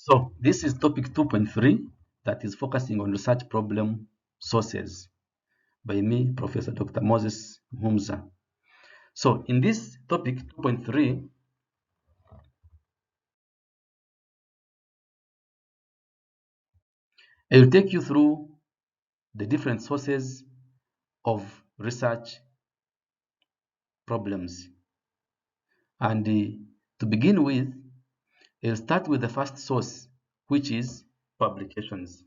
So this is topic 2.3 that is focusing on research problem sources by me, Professor Dr. Moses Muhumuza. So in this topic 2.3, I will take you through the different sources of research problems. And to begin with, I'll start with the first source, which is publications.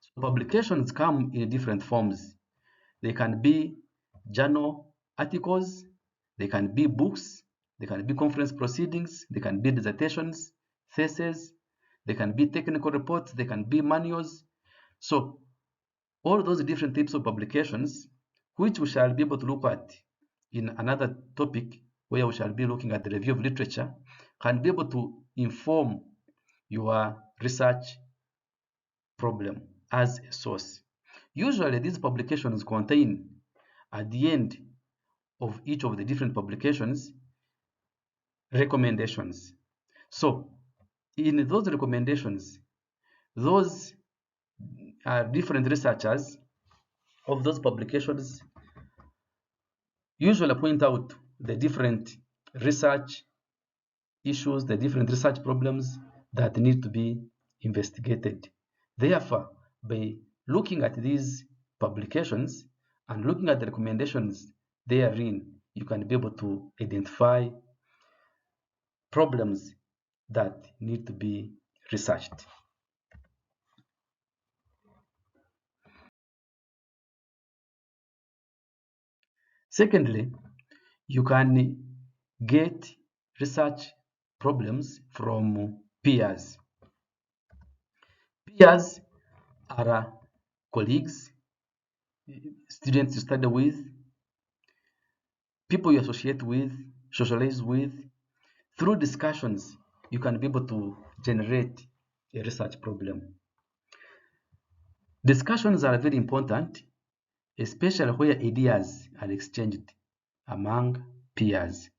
So publications come in different forms. They can be journal articles, they can be books, they can be conference proceedings, they can be dissertations, theses, they can be technical reports, they can be manuals. So all those different types of publications, which we shall be able to look at in another topic where we shall be looking at the review of literature, can be able to inform your research problem as a source. Usually these publications contain at the end of each of the different publications recommendations. So in those recommendations, those different researchers of those publications usually point out the different research issues, the different research problems that need to be investigated. Therefore, by looking at these publications and looking at the recommendations therein, you can be able to identify problems that need to be researched. Secondly, you can get research problems from peers. Peers are colleagues, students you study with, people you associate with, socialize with. Through discussions, you can be able to generate a research problem. Discussions are very important, especially where ideas are exchanged among peers.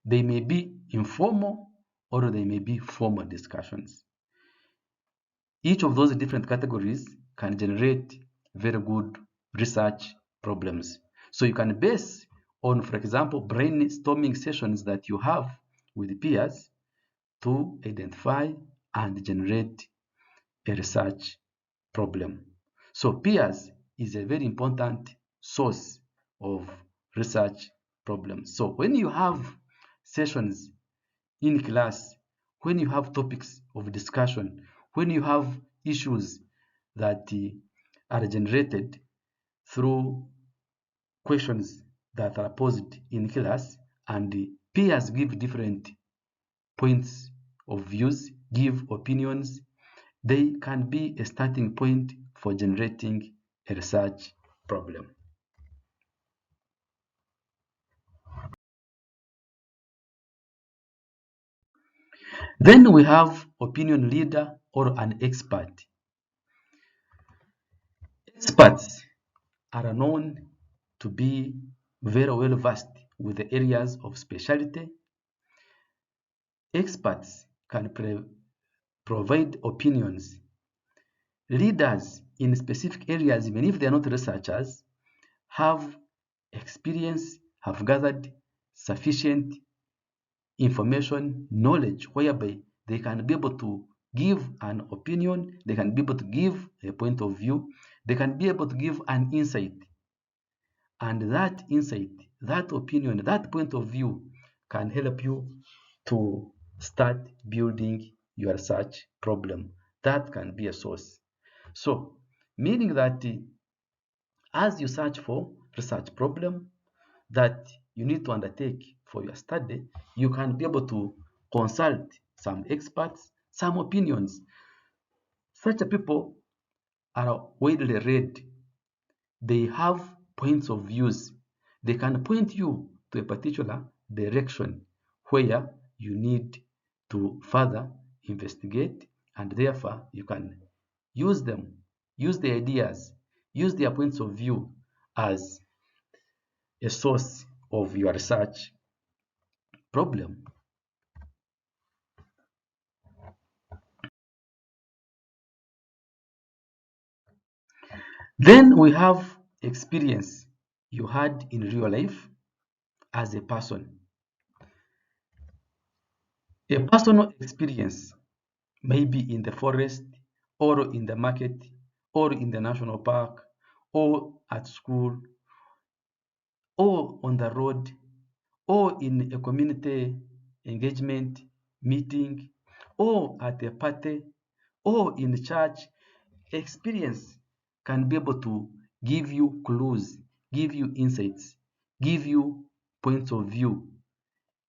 They may be informal or they may be formal discussions. Each of those different categories can generate very good research problems. So you can base on, for example, brainstorming sessions that you have with peers to identify and generate a research problem. So peers is a very important source of research problems. So when you have sessions in class, when you have topics of discussion, when you have issues that are generated through questions that are posed in class, and peers give different points of views, give opinions, they can be a starting point for generating a research problem. Then we have opinion leader or an expert. Experts are known to be very well versed with the areas of specialty. Experts can provide opinions. Leaders in specific areas, even if they are not researchers, have experience, have gathered sufficient information, knowledge, whereby they can be able to give an opinion, they can be able to give a point of view, they can be able to give an insight. And that insight, that opinion, that point of view can help you to start building your research problem. That can be a source. So, meaning that as you search for research problem that you need to undertake for your study, you can be able to consult some experts, some opinions. Such people are widely read. They have points of views. They can point you to a particular direction where you need to further investigate, and therefore you can use them, use the ideas, use their points of view as a source of your research problem. Then we have experience you had in real life as a person. A personal experience maybe in the forest or in the market or in the national park or at school or on the road or in a community engagement meeting or at a party or in church. Experience can be able to give you clues, give you insights, give you points of view,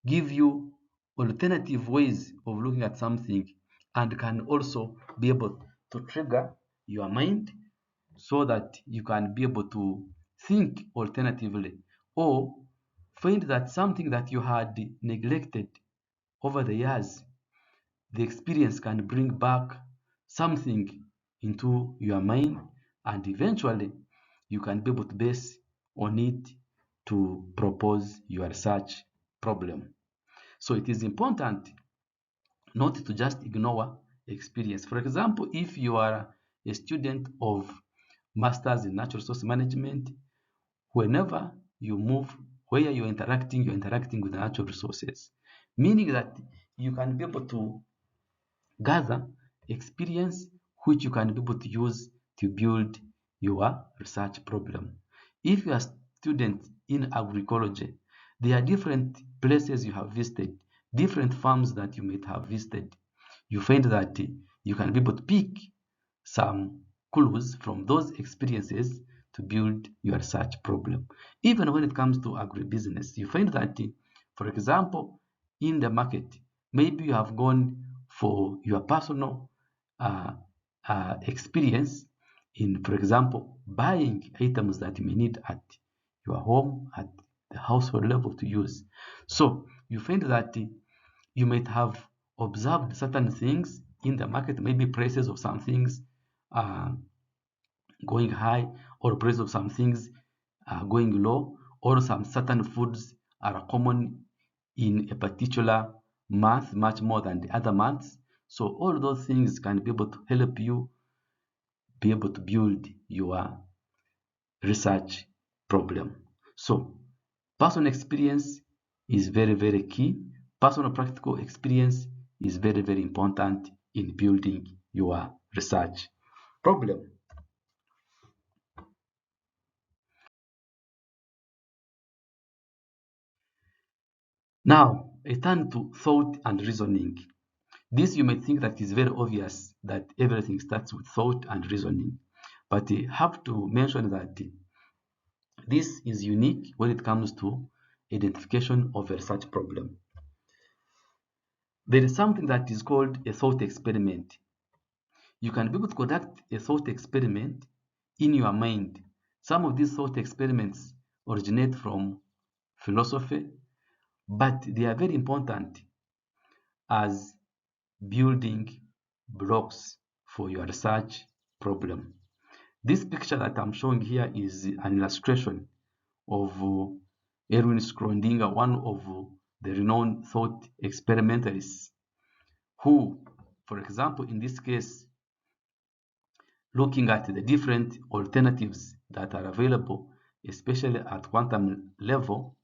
give you alternative ways of looking at something, and can also be able to trigger your mind so that you can be able to think alternatively or find that something that you had neglected over the years, the experience can bring back something into your mind, and eventually you can be able to base on it to propose your research problem. So it is important not to just ignore experience. For example, if you are a student of Masters in Natural Resource Management, whenever you move, where you're interacting with the natural resources, meaning that you can be able to gather experience which you can be able to use to build your research problem. If you are a student in agroecology, there are different places you have visited, different farms that you might have visited. You find that you can be able to pick some clues from those experiences to build your research problem. Even when it comes to agribusiness, you find that, for example, in the market, maybe you have gone for your personal uh, experience in, for example, buying items that you may need at your home, at the household level to use. So you find that you might have observed certain things in the market, maybe prices of some things uh, going high, or price of some things going low, or some certain foods are common in a particular month much more than the other months. So all those things can be able to help you be able to build your research problem. So personal experience is very, very key. Personal practical experience is very, very important in building your research problem. Now, a turn to thought and reasoning. This you may think that is very obvious that everything starts with thought and reasoning, but I have to mention that this is unique when it comes to identification of a research problem. There is something that is called a thought experiment. You can be able to conduct a thought experiment in your mind. Some of these thought experiments originate from philosophy, but they are very important as building blocks for your research problem. This picture that I'm showing here is an illustration of Erwin Schrödinger, one of the renowned thought experimentalists, who, for example, in this case, looking at the different alternatives that are available, especially at quantum level,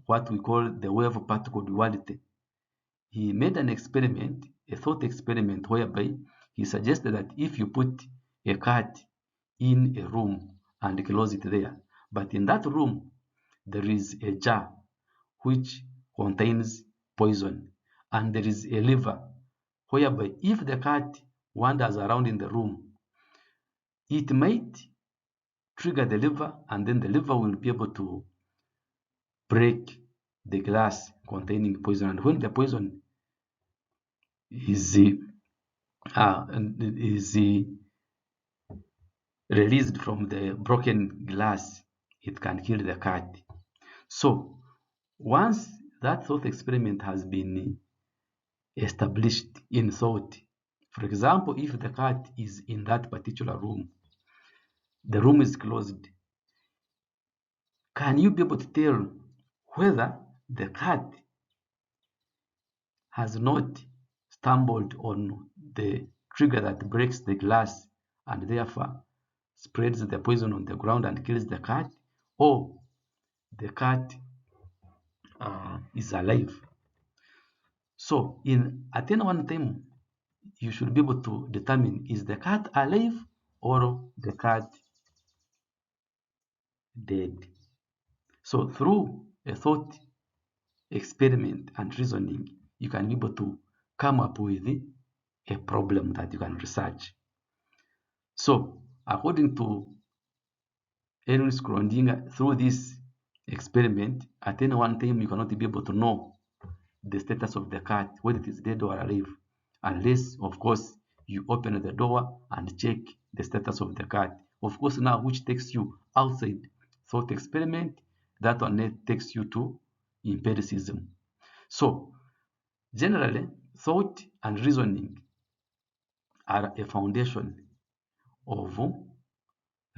what we call the wave particle duality. He made an experiment, a thought experiment, whereby he suggested that if you put a cat in a room and close it there, but in that room there is a jar which contains poison, and there is a lever whereby if the cat wanders around in the room, it might trigger the lever, and then the lever will be able to break the glass containing poison. And when the poison is is released from the broken glass, it can kill the cat. So once that thought experiment has been established in thought, for example, if the cat is in that particular room, the room is closed, can you be able to tell whether the cat has not stumbled on the trigger that breaks the glass, and therefore spreads the poison on the ground and kills the cat, or the cat is alive. So at any one time, you should be able to determine, is the cat alive or the cat dead? So through a thought experiment and reasoning, you can be able to come up with a problem that you can research. So according to Ernst Grondinger, through this experiment, at any one time you cannot be able to know the status of the cat, whether it is dead or alive, unless, of course, you open the door and check the status of the cat. Of course, now which takes you outside thought experiment, that one takes you to empiricism. So, generally, thought and reasoning are a foundation of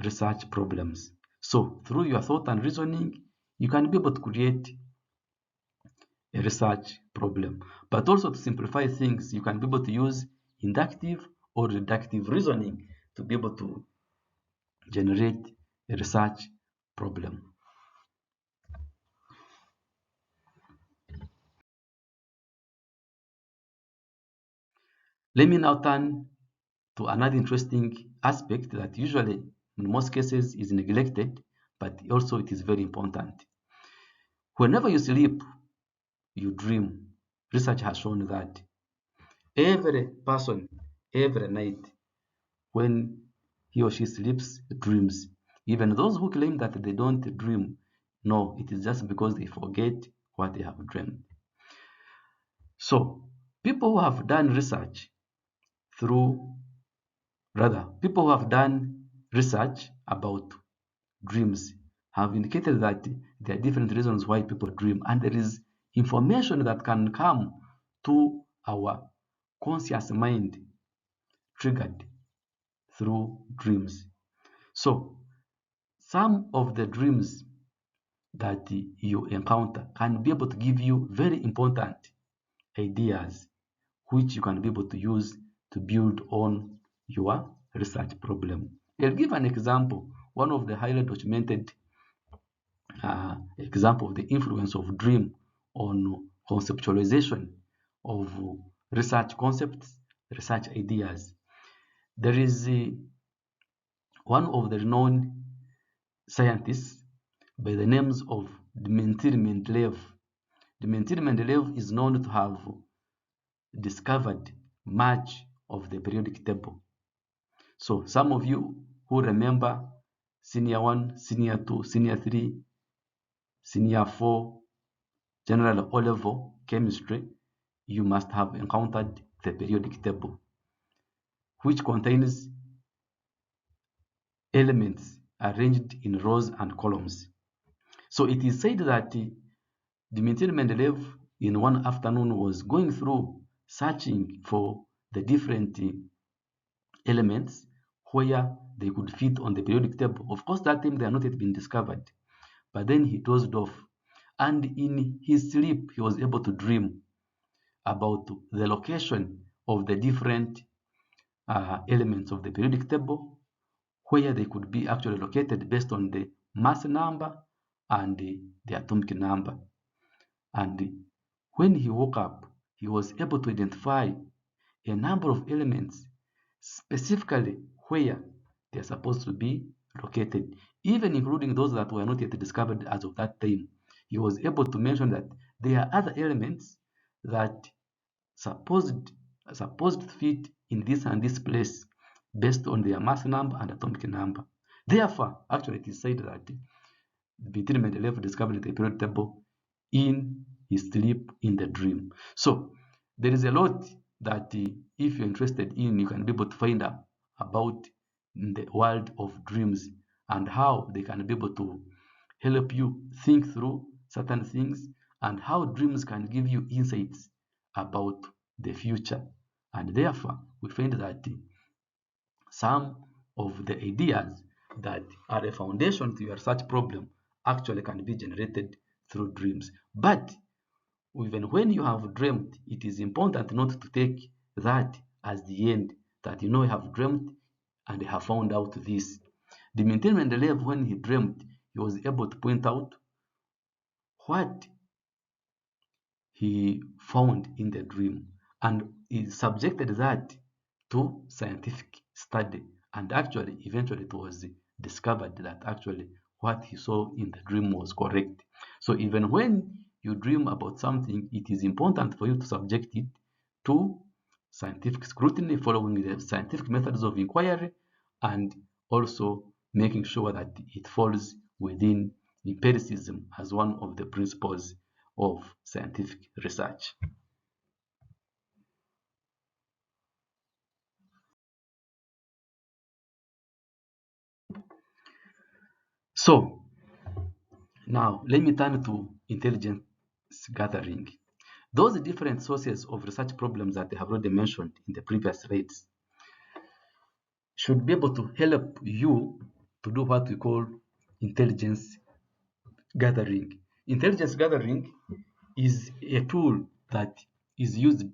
research problems. So, through your thought and reasoning, you can be able to create a research problem. But also, to simplify things, you can be able to use inductive or deductive reasoning to be able to generate a research problem. Let me now turn to another interesting aspect that usually in most cases is neglected, but also it is very important. Whenever you sleep, you dream. Research has shown that every person, every night, when he or she sleeps, dreams. Even those who claim that they don't dream, no, it is just because they forget what they have dreamed. So, people who have done research people who have done research about dreams have indicated that there are different reasons why people dream, and there is information that can come to our conscious mind triggered through dreams. So, some of the dreams that you encounter can be able to give you very important ideas which you can be able to use to build on your research problem. I'll give an example. One of the highly documented example of the influence of dream on conceptualization of research concepts, research ideas. There is one of the renowned scientists by the names of Dmitry Mendeleev. Dmitry Mendeleev is known to have discovered much of the periodic table. So some of you who remember Senior 1, Senior 2, Senior 3, Senior 4, General O-Level Chemistry, you must have encountered the periodic table, which contains elements arranged in rows and columns. So it is said that Dmitry Mendeleev in one afternoon was going through searching for the different elements where they could fit on the periodic table. Of course, that time they had not yet been discovered, but then he dozed off, and in his sleep he was able to dream about the location of the different elements of the periodic table, where they could be actually located based on the mass number and the atomic number. And when he woke up, he was able to identify a number of elements specifically where they are supposed to be located, even including those that were not yet discovered as of that time. He was able to mention that there are other elements that supposed to fit in this and this place based on their mass number and atomic number. Therefore, actually, it is said that Dmitry Mendeleev discovered the periodic table in his sleep in the dream. So there is a lot that if you're interested in, you can be able to find out about the world of dreams and how they can be able to help you think through certain things, and how dreams can give you insights about the future. And therefore, we find that some of the ideas that are a foundation to your research problem actually can be generated through dreams. But even when you have dreamt, it is important not to take that as the end, that you have dreamt and have found out this. The maintainment level, when he dreamt, he was able to point out what he found in the dream, and he subjected that to scientific study, and actually eventually it was discovered that actually what he saw in the dream was correct. So even when you dream about something, it is important for you to subject it to scientific scrutiny, following the scientific methods of inquiry, and also making sure that it falls within empiricism as one of the principles of scientific research. So now let me turn to intelligence gathering. Those different sources of research problems that I have already mentioned in the previous slides should be able to help you to do what we call intelligence gathering. Intelligence gathering is a tool that is used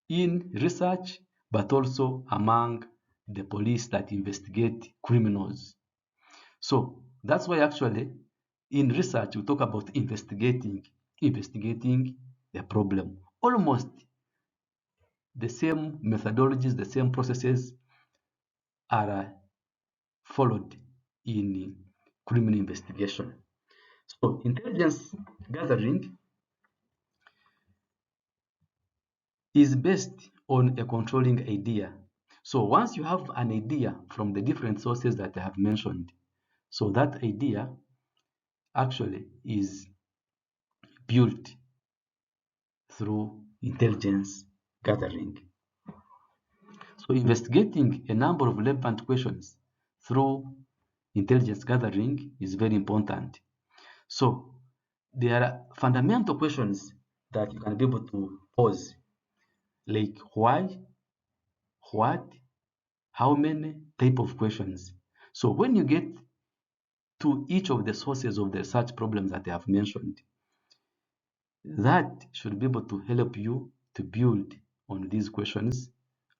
in research, but also among the police that investigate criminals. So that's why actually in research we talk about investigating the problem. Almost the same methodologies, the same processes are followed in criminal investigation. So intelligence gathering is based on a controlling idea. So once you have an idea from the different sources that I have mentioned, so that idea actually is built through intelligence gathering. So investigating a number of relevant questions through intelligence gathering is very important. So there are fundamental questions that you can be able to pose, like why, what, how many, type of questions. So when you get to each of the sources of the research problems that I have mentioned, that should be able to help you to build on these questions,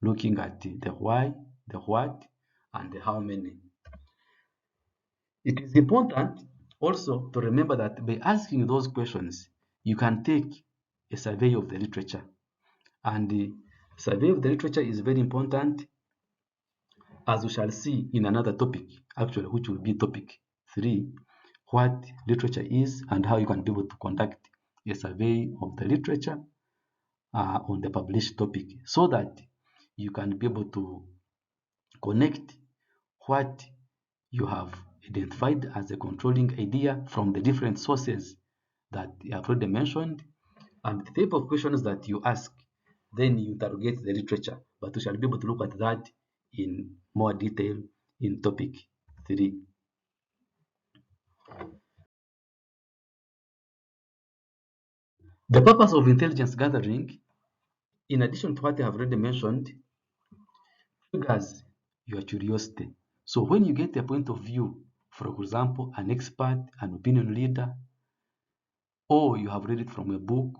looking at the why, the what, and the how many. It is important also to remember that by asking those questions, you can take a survey of the literature. And the survey of the literature is very important, as we shall see in another topic, actually, which will be topic 3, what literature is and how you can be able to conduct a survey of the literature on the published topic, so that you can be able to connect what you have identified as a controlling idea from the different sources that I have already mentioned, and the type of questions that you ask. Then you interrogate the literature, but we shall be able to look at that in more detail in topic 3. The purpose of intelligence gathering, in addition to what I have already mentioned, triggers your curiosity. So when you get a point of view, for example, an expert, an opinion leader, or you have read it from a book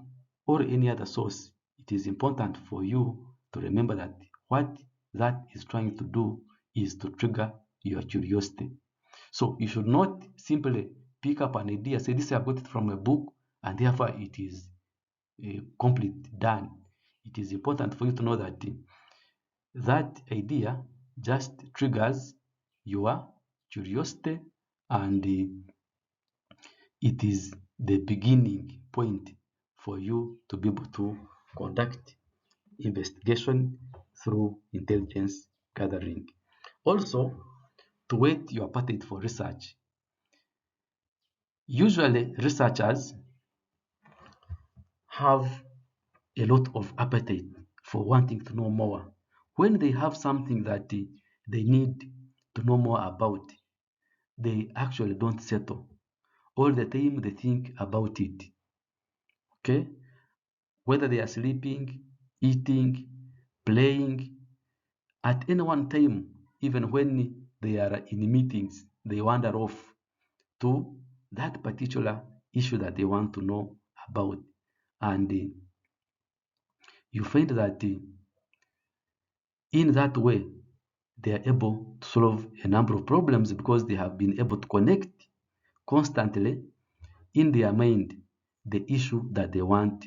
or any other source, it is important for you to remember that what that is trying to do is to trigger your curiosity. So you should not simply pick up an idea, say this I got it from a book, and therefore it is complete, done. It is important for you to know that that idea just triggers your curiosity, and it is the beginning point for you to be able to conduct investigation through intelligence gathering. Also, to whet your appetite for research. Usually, researchers have a lot of appetite for wanting to know more. When they have something that they need to know more about, they actually don't settle. All the time they think about it. Okay? Whether they are sleeping, eating, playing, at any one time, even when they are in meetings, they wander off to that particular issue that they want to know about. And you find that in that way, they are able to solve a number of problems because they have been able to connect constantly in their mind the issue that they want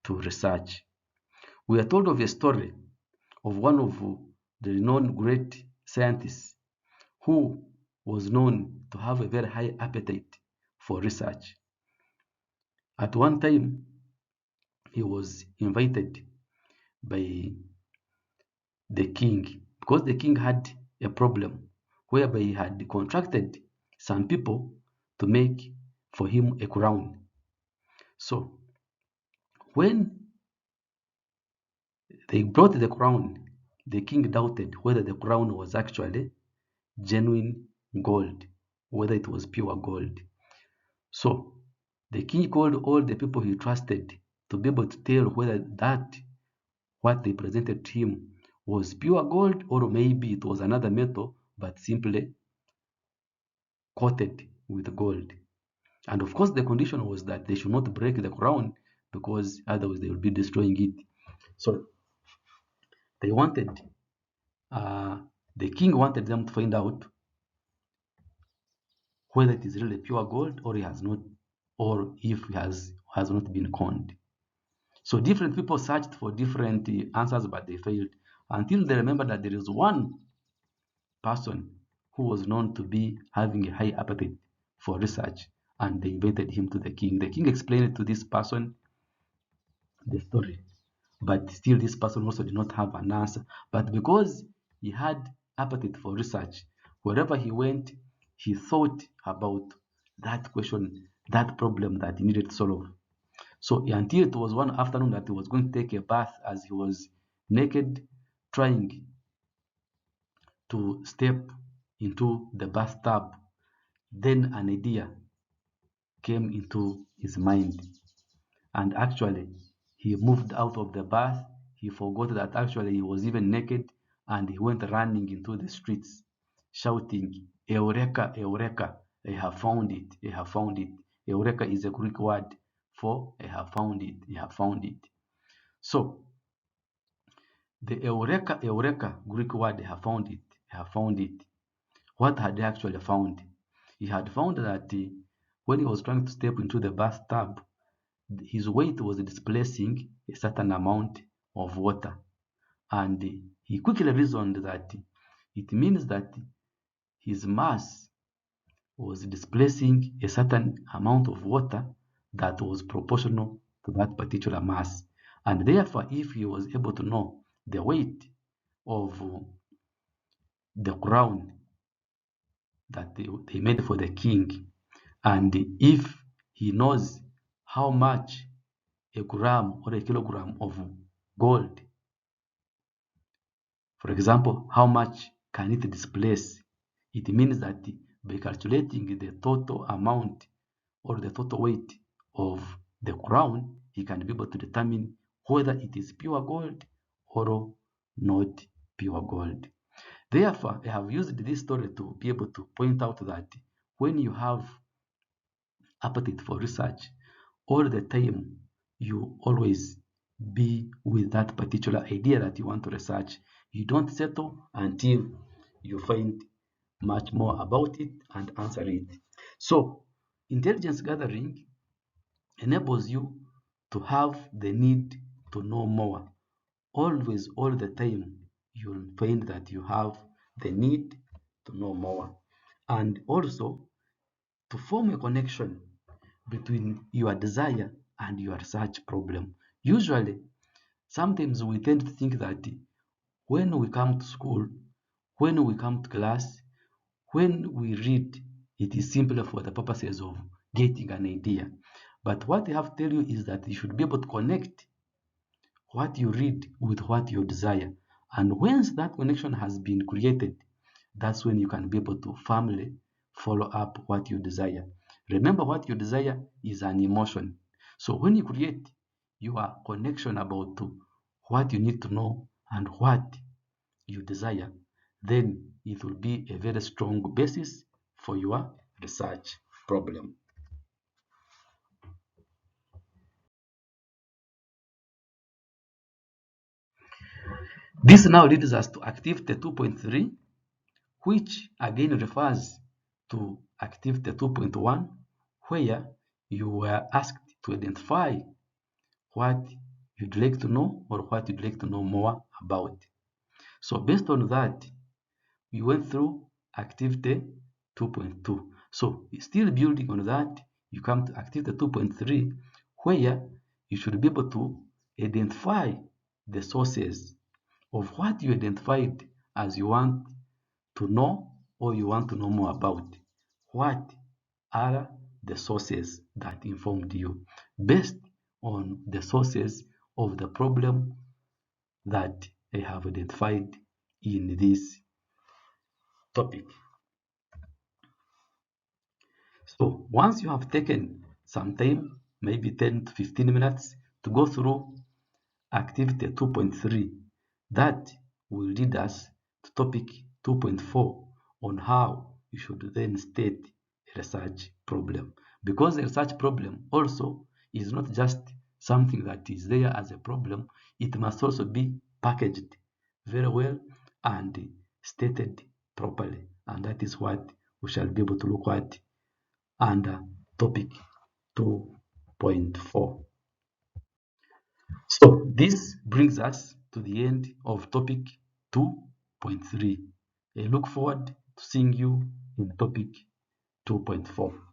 to research. We are told of a story of one of the renowned great scientists who was known to have a very high appetite for research. At one time, he was invited by the king because the king had a problem whereby he had contracted some people to make for him a crown. So when they brought the crown, the king doubted whether the crown was actually genuine gold, whether it was pure gold. So the king called all the people he trusted to be able to tell whether that what they presented to him was pure gold or maybe it was another metal but simply coated with gold. And of course, the condition was that they should not break the crown because otherwise they will be destroying it. So they wanted, uh, the king wanted them to find out whether it is really pure gold or he has not, or if he has not been conned. So different people searched for different answers, but they failed until they remembered that there is one person who was known to be having a high appetite for research, and they invited him to the king. The king explained to this person the story, but still this person also did not have an answer. But because he had appetite for research, wherever he went, he thought about that question, that problem that he needed to solve. So until it was one afternoon that he was going to take a bath as he was naked, trying to step into the bathtub, then an idea came into his mind. And actually, he moved out of the bath. He forgot that actually he was even naked and he went running into the streets, shouting, Eureka, Eureka, I have found it, I have found it. Eureka is a Greek word for I have found it, I have found it. So, the Eureka, Eureka Greek word, I have found it, I have found it. What had he actually found? He had found that when he was trying to step into the bathtub, his weight was displacing a certain amount of water. And he quickly reasoned that it means that his mass was displacing a certain amount of water that was proportional to that particular mass. And therefore, if he was able to know the weight of the crown that they made for the king, and if he knows how much a gram or a kilogram of gold, for example, how much can it displace? It means that by calculating the total amount or the total weight of the crown, he can be able to determine whether it is pure gold or not pure gold. Therefore, I have used this story to be able to point out that when you have appetite for research, all the time you always be with that particular idea that you want to research. You don't settle until you find much more about it and answer it. So, intelligence gathering enables you to have the need to know more. Always, all the time, you'll find that you have the need to know more. And also, to form a connection between your desire and your research problem. Usually, sometimes we tend to think that when we come to school, when we come to class, when we read, it is simply for the purposes of getting an idea. But what I have to tell you is that you should be able to connect what you read with what you desire. And once that connection has been created, that's when you can be able to firmly follow up what you desire. Remember, what you desire is an emotion. So when you create your connection about what you need to know and what you desire, then it will be a very strong basis for your research problem. This now leads us to activity 2.3, which again refers to activity 2.1, where you were asked to identify what you'd like to know or what you'd like to know more about. So based on that, we went through activity 2.2. So still building on that, you come to activity 2.3, where you should be able to identify the sources of what you identified as you want to know or you want to know more about. What are the sources that informed you based on the sources of the problem that I have identified in this topic? So once you have taken some time, maybe 10 to 15 minutes to go through activity 2.3, that will lead us to topic 2.4 on how you should then state a research problem. Because a research problem also is not just something that is there as a problem, it must also be packaged very well and stated properly. And that is what we shall be able to look at under topic 2.4. So this brings us to the end of topic 2.3. I look forward to seeing you in topic 2.4.